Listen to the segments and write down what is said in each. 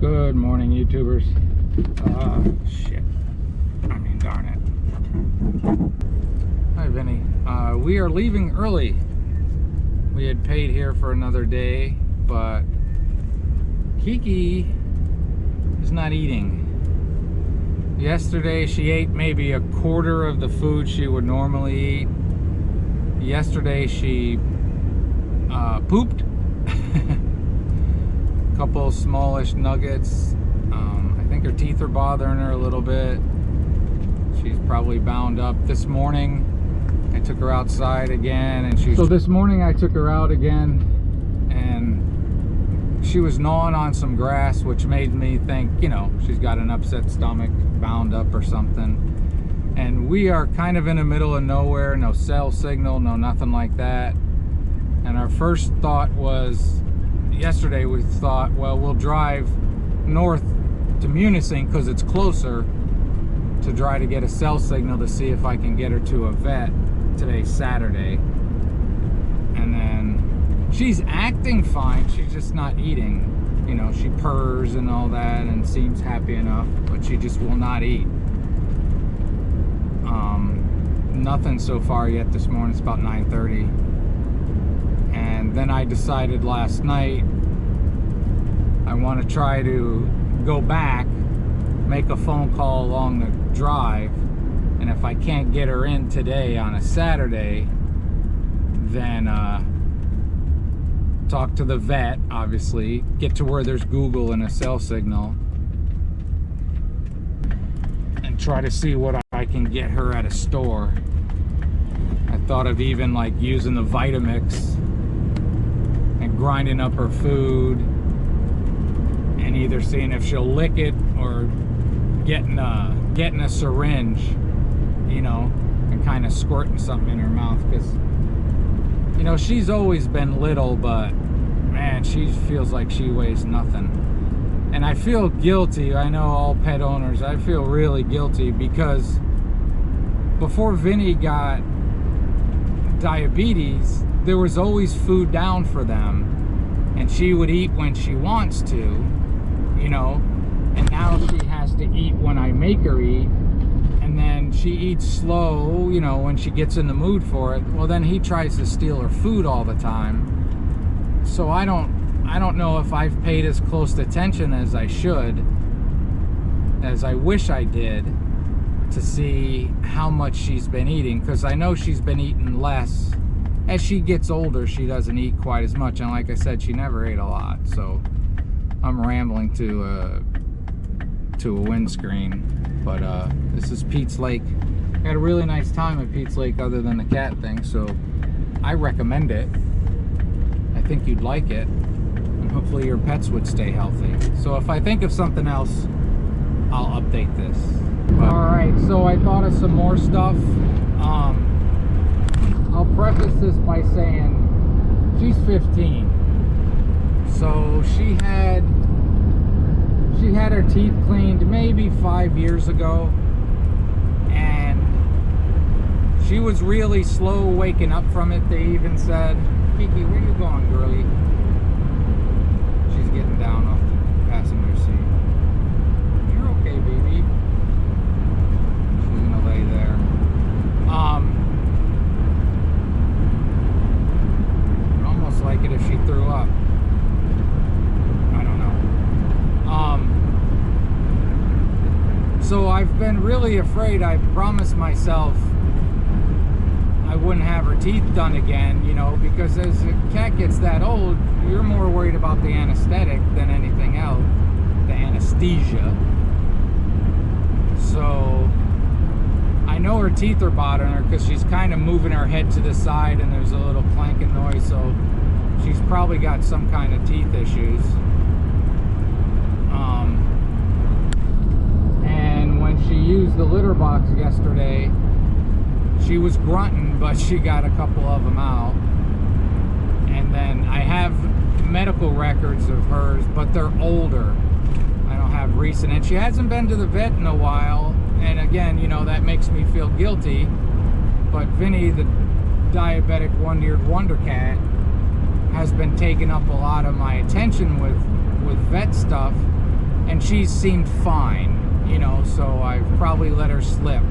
Good morning, YouTubers. Shit. I mean, darn it. Hi, Vinny. We are leaving early. We had paid here for another day, but Keiki is not eating. Yesterday, she ate maybe a quarter of the food she would normally eat. Yesterday, she pooped. Couple smallish nuggets. I think her teeth are bothering her a little bit. She's probably bound up. This morning I took her outside again, and so this morning I took her out again, and she was gnawing on some grass, which made me think, you know, she's got an upset stomach, bound up or something. And we are kind of in the middle of nowhere, no cell signal, no nothing like that. And our first thought was, yesterday we thought, well, we'll drive north to Munising because it's closer, to try to get a cell signal to see if I can get her to a vet. Today's Saturday. And then she's acting fine, she's just not eating. You know, she purrs and all that and seems happy enough, but she just will not eat. Nothing so far yet this morning. It's about 9:30. And then I decided last night I want to try to go back, make a phone call along the drive, and if I can't get her in today on a Saturday, then talk to the vet, obviously, get to where there's Google and a cell signal, and try to see what I can get her at a store. I thought of even like using the Vitamix and grinding up her food and either seeing if she'll lick it or getting a syringe, you know, and kind of squirting something in her mouth, because, you know, she's always been little, but man, she feels like she weighs nothing. And I feel guilty. I know all pet owners, I feel really guilty, because before Vinny got diabetes, there was always food down for them, and she would eat when she wants to, you know, and now she has to eat when I make her eat, and then she eats slow, you know, when she gets in the mood for it. Well, then he tries to steal her food all the time. So I don't know if I've paid as close attention as I should, as I wish I did, to see how much she's been eating, because I know she's been eating less. As she gets older, she doesn't eat quite as much, and like I said, she never ate a lot. So I'm rambling to a windscreen, but this is Pete's Lake. I had a really nice time at Pete's Lake, other than the cat thing, so I recommend it. I think you'd like it, and hopefully your pets would stay healthy. So if I think of something else, I'll update this. Alright, so I thought of some more stuff. I'll preface this by saying she's 15. So she had her teeth cleaned maybe 5 years ago, and she was really slow waking up from it. They even said, Keiki, where you going, girlie? She's getting down off the passenger seat. You're okay, baby. She's gonna lay there. I'd almost like it if she threw up. I don't know. So I've been really afraid. I promised myself I wouldn't have her teeth done again, you know, because as a cat gets that old, you're more worried about the anesthetic than anything else, the anesthesia. So I know her teeth are bothering her because she's kind of moving her head to the side and there's a little clanking noise, so she's probably got some kind of teeth issues. And when she used the litter box yesterday, she was grunting, but she got a couple of them out. And then I have medical records of hers, but they're older. I don't have recent, and she hasn't been to the vet in a while. And again, you know, that makes me feel guilty. But Vinny, the diabetic one-eared wonder cat, has been taking up a lot of my attention with vet stuff. and she's seemed fine, you know, so I've probably let her slip.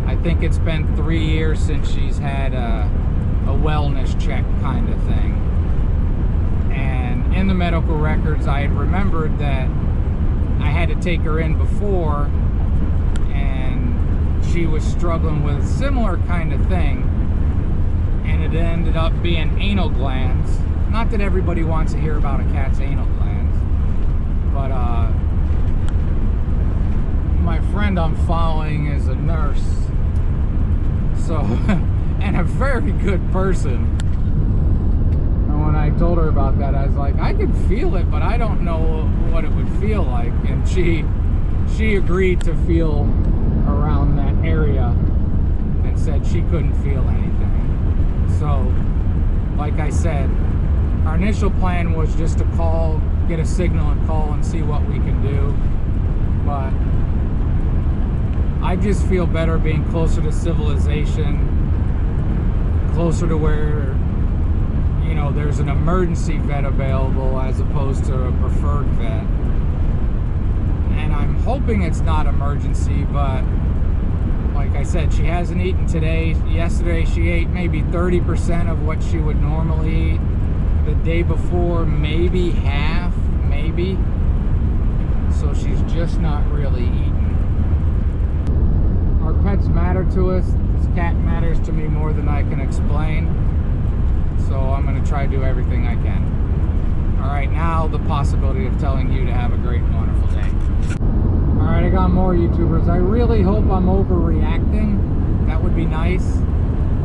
I think it's been 3 years since she's had a wellness check kind of thing. And in the medical records, I had remembered that I had to take her in before, and she was struggling with a similar kind of thing, and it ended up being anal glands. Not that everybody wants to hear about a cat's anal glands, but my friend I'm following is a nurse, so and a very good person. And when I told her about that, I was like, I could feel it, but I don't know what it would feel like. And she agreed to feel around that area and said she couldn't feel anything. So, like I said, our initial plan was just to call, get a signal and call and see what we can do. But I just feel better being closer to civilization, closer to where, you know, there's an emergency vet available as opposed to a preferred vet. And I'm hoping it's not emergency, but like I said, she hasn't eaten today. Yesterday she ate maybe 30% of what she would normally eat. The day before, maybe half, maybe. So she's just not really eating. Our pets matter to us. This cat matters to me more than I can explain. So I'm going to try to do everything I can. Alright, now the possibility of telling you to have a great and wonderful day. Alright, I got more YouTubers. I really hope I'm overreacting. That would be nice.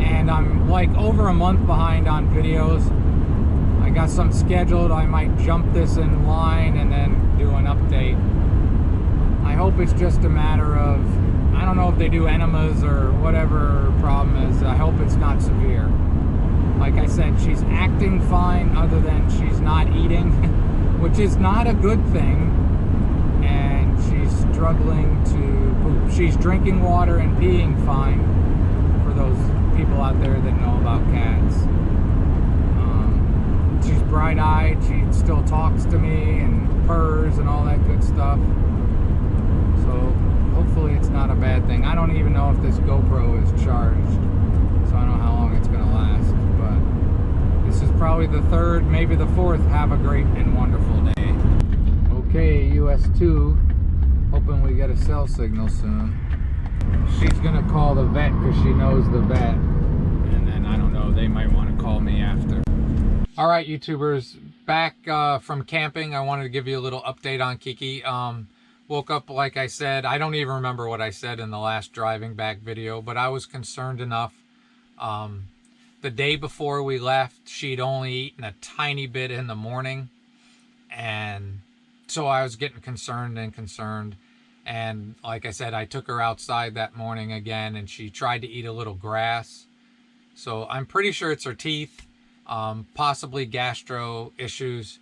And I'm like over a month behind on videos. I got some scheduled. I might jump this in line and then do an update. I hope it's just a matter of, I don't know if they do enemas or whatever her problem is. I hope it's not severe. Like I said, she's acting fine other than she's not eating, which is not a good thing. And she's struggling to poop. She's drinking water and peeing fine, for those people out there that know about cats. She's bright-eyed. She still talks to me and purrs and all that good stuff. So hopefully it's not a bad thing. I don't even know if this GoPro is charged, so I don't know how long it's going to last. But this is probably the third, maybe the fourth. Have a great and wonderful day. Okay, US 2. Hoping we get a cell signal soon. She's going to call the vet because she knows the vet. And then, I don't know, they might want to call me after. Alright, YouTubers, back from camping. I wanted to give you a little update on Keiki. Woke up, like I said, I don't even remember what I said in the last driving back video, but I was concerned enough. The day before we left, she'd only eaten a tiny bit in the morning, and so I was getting concerned. And like I said, I took her outside that morning again, and she tried to eat a little grass. So I'm pretty sure it's her teeth. Possibly gastro issues,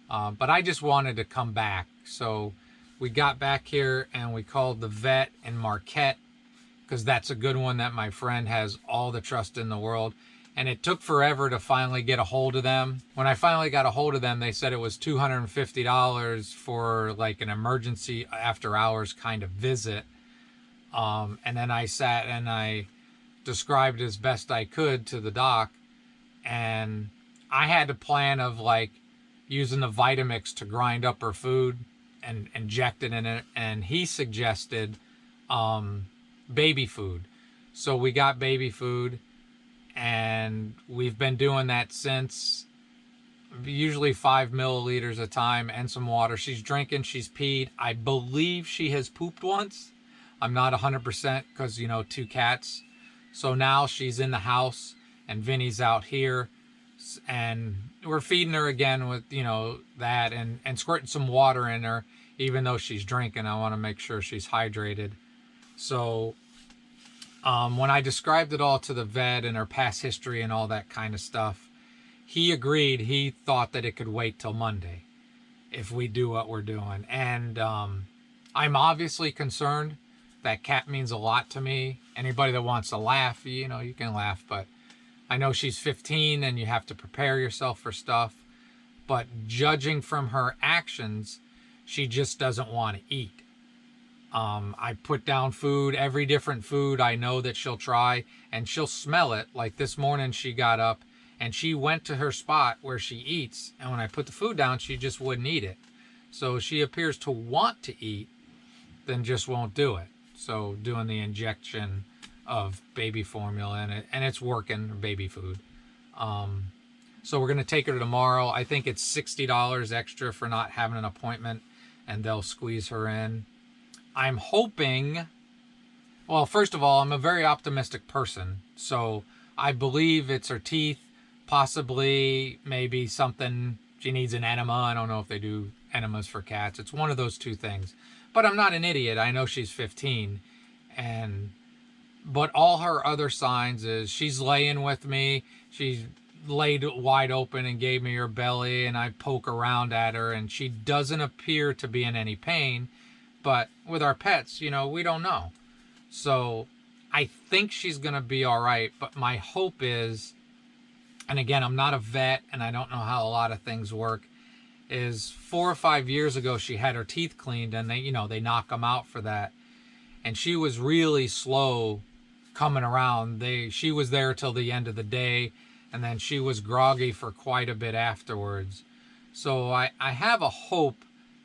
but I just wanted to come back. So we got back here and we called the vet in Marquette, because that's a good one that my friend has all the trust in the world. And it took forever to finally get a hold of them. When I finally got a hold of them, they said it was $250 for like an emergency after hours kind of visit. And then I sat and I described as best I could to the doc. And I had a plan of like using the Vitamix to grind up her food and inject it in it. And he suggested baby food. So we got baby food, and we've been doing that since. Usually 5 milliliters a time and some water. She's drinking, she's peed. I believe she has pooped once. I'm not 100% because, you know, 2 cats. So now she's in the house and Vinny's out here, and we're feeding her again with, you know, that and squirting some water in her. Even though she's drinking, I want to make sure she's hydrated. So when I described it all to the vet and her past history and all that kind of stuff, he agreed. He thought that it could wait till Monday if we do what we're doing. And I'm obviously concerned. That cat means a lot to me. Anybody that wants to laugh, you know, you can laugh, but I know she's 15 and you have to prepare yourself for stuff. But judging from her actions, she just doesn't want to eat. I put down food, every different food I know that she'll try, and she'll smell it. Like this morning she got up and she went to her spot where she eats, and when I put the food down, she just wouldn't eat it. So she appears to want to eat, then just won't do it. So doing the injection of baby formula in it, and it's working, baby food. So we're going to take her tomorrow. I think it's $60 extra for not having an appointment, and they'll squeeze her in. I'm hoping, well, first of all, I'm a very optimistic person, so I believe it's her teeth, possibly maybe something, she needs an enema. I don't know if they do enemas for cats. It's one of those two things. But I'm not an idiot. I know she's 15, but all her other signs is she's laying with me. She's laid wide open and gave me her belly, and I poke around at her, and she doesn't appear to be in any pain. But with our pets, you know, we don't know. So I think she's going to be all right. But my hope is, and again, I'm not a vet and I don't know how a lot of things work, is 4 or 5 years ago, she had her teeth cleaned, and they, you know, they knock them out for that. And she was really slow coming around. She was there till the end of the day, and then she was groggy for quite a bit afterwards. So I have a hope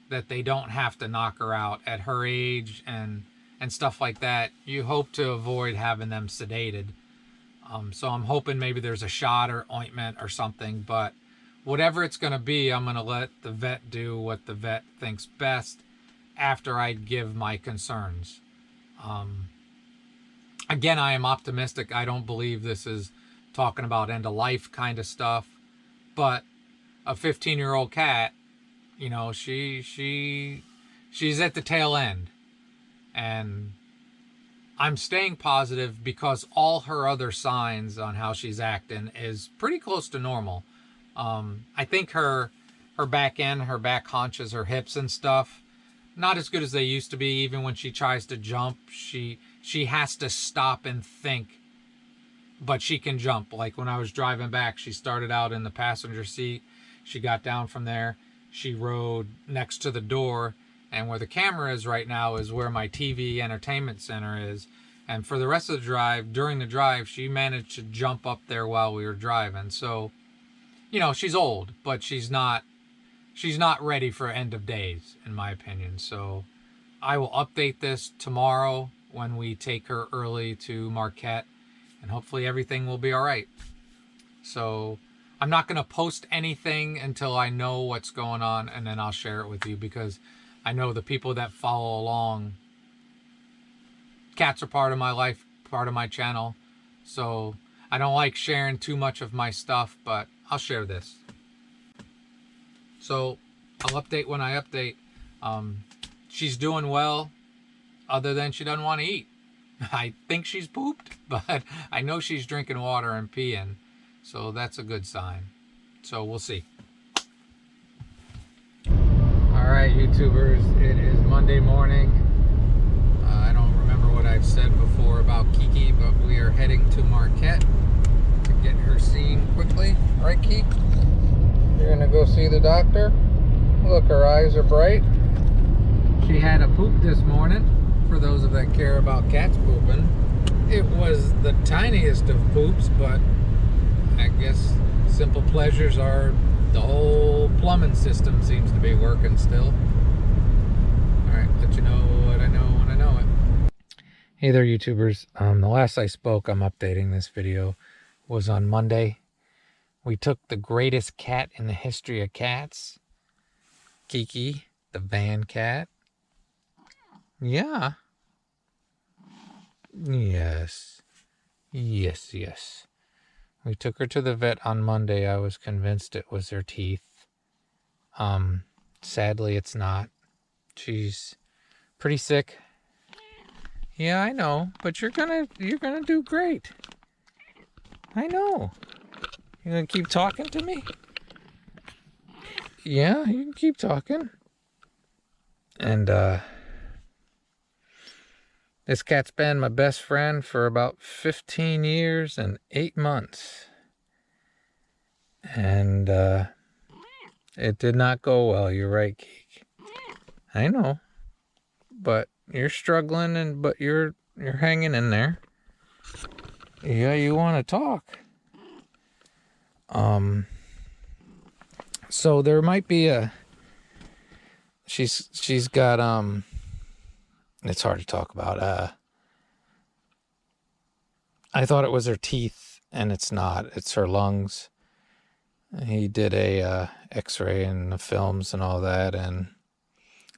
that they don't have to knock her out at her age and stuff like that. You hope to avoid having them sedated. So I'm hoping maybe there's a shot or ointment or something, but whatever it's going to be, I'm going to let the vet do what the vet thinks best after I give my concerns. Again, I am optimistic. I don't believe this is talking about end of life kind of stuff, but a 15-year-old cat, you know, she's at the tail end, and I'm staying positive because all her other signs on how she's acting is pretty close to normal. I think her back end, her back haunches, her hips and stuff, not as good as they used to be. Even when she tries to jump, she has to stop and think, but she can jump. Like when I was driving back, she started out in the passenger seat. She got down from there. She rode next to the door, and where the camera is right now is where my TV entertainment center is. And for the rest of the drive, during the drive, she managed to jump up there while we were driving. So, you know, she's old, but she's not ready for end of days, in my opinion. So I will update this tomorrow when we take her early to Marquette, and hopefully everything will be all right. So I'm not going to post anything until I know what's going on, and then I'll share it with you, because I know the people that follow along, cats are part of my life, part of my channel. So I don't like sharing too much of my stuff, but I'll share this. So I'll update when I update. She's doing well, other than she doesn't want to eat. I think she's pooped, but I know she's drinking water and peeing. So that's a good sign. So we'll see. Alright, YouTubers, it is Monday morning. I don't remember what I've said before about Keiki, but we are heading to Marquette to get her seen quickly. Right, Keiki? You're gonna go see the doctor? Look, her eyes are bright. She had a poop this morning, for those of that care about cats pooping. It was the tiniest of poops, but I guess simple pleasures are, the whole plumbing system seems to be working still. Alright, let you know what I know when I know it. Hey there, YouTubers. The last I spoke, I'm updating this video, was on Monday. We took the greatest cat in the history of cats, Keiki, the van cat. Yeah. Yes. Yes, yes. We took her to the vet on Monday. I was convinced it was her teeth. Sadly, it's not. She's pretty sick. Yeah, I know, but you're gonna do great. I know. You gonna keep talking to me? Yeah, you can keep talking. And this cat's been my best friend for about 15 years and 8 months. And it did not go well. You're right, Keiki. I know. But you're struggling, but you're hanging in there. Yeah, you want to talk. So there might be she's got it's hard to talk about. I thought it was her teeth, and it's not. It's her lungs. He did a x-ray and the films and all that, and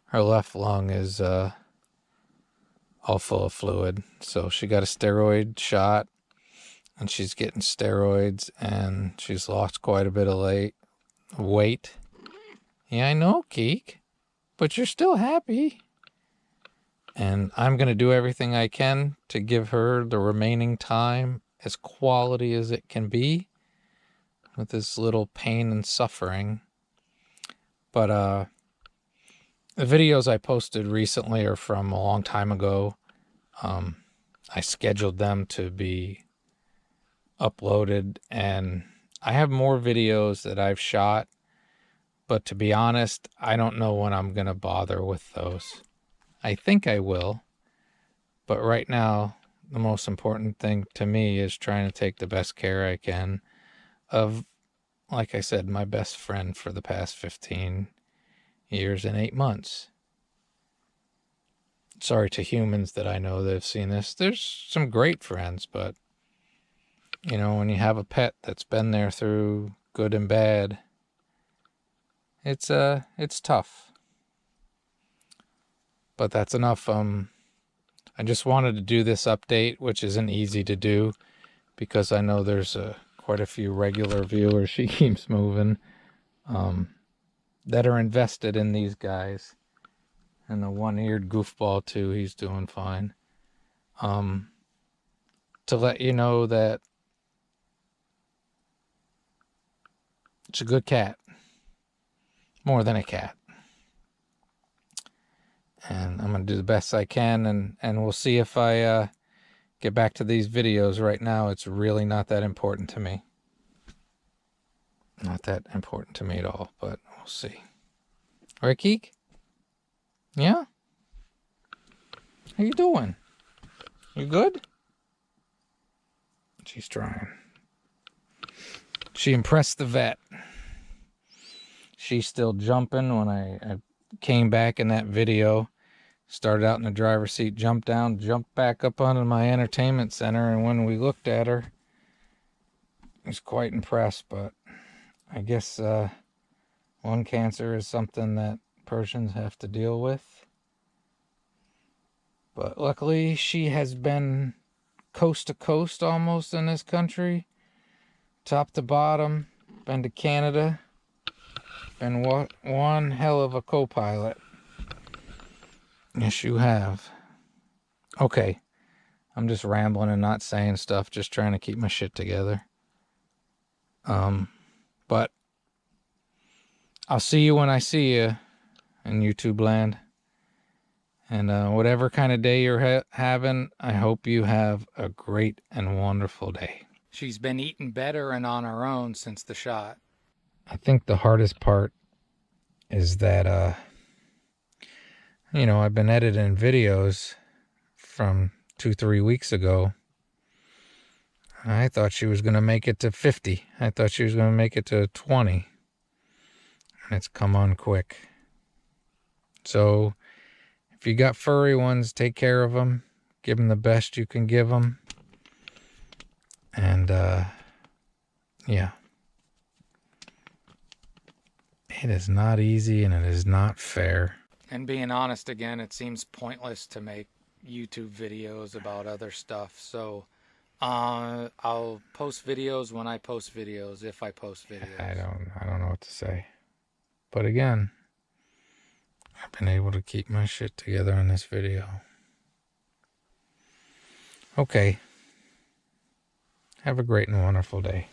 her left lung is all full of fluid. So she got a steroid shot, and she's getting steroids, and she's lost quite a bit of weight. Yeah, I know, Keek, but you're still happy. And I'm going to do everything I can to give her the remaining time as quality as it can be with this little pain and suffering. But the videos I posted recently are from a long time ago. I scheduled them to be uploaded, and I have more videos that I've shot, but to be honest, I don't know when I'm going to bother with those. I think I will, but right now, the most important thing to me is trying to take the best care I can of, like I said, my best friend for the past 15 years and 8 months. Sorry to humans that I know that have seen this. There's some great friends, but, you know, when you have a pet that's been there through good and bad, it's tough. But that's enough. I just wanted to do this update, which isn't easy to do because I know there's quite a few regular viewers. She keeps moving, that are invested in these guys. And the one-eared goofball too, he's doing fine. To let you know that it's a good cat. More than a cat. And I'm going to do the best I can, and we'll see if I get back to these videos. Right now, it's really not that important to me. Not that important to me at all, but we'll see. Right, Keek? Yeah? How you doing? You good? She's trying. She impressed the vet. She's still jumping. When I came back in that video, started out in the driver's seat, jumped down, jumped back up onto my entertainment center, and when we looked at her, I was quite impressed. But I guess lung cancer is something that Persians have to deal with. But luckily, she has been coast to coast almost in this country, top to bottom. Been to Canada. Been one hell of a co-pilot. Yes, you have. Okay. I'm just rambling and not saying stuff, just trying to keep my shit together. But I'll see you when I see you in YouTube land. And whatever kind of day you're having, I hope you have a great and wonderful day. She's been eating better and on her own since the shot. I think the hardest part is that, you know, I've been editing videos from 2-3 weeks ago. I thought she was going to make it to 50. I thought she was going to make it to 20. And it's come on quick. So if you got furry ones, take care of them. Give them the best you can give them. And, yeah. It is not easy, and it is not fair. And being honest again, it seems pointless to make YouTube videos about other stuff. So I'll post videos when I post videos, if I post videos. I don't know what to say. But again, I've been able to keep my shit together in this video. Okay. Have a great and wonderful day.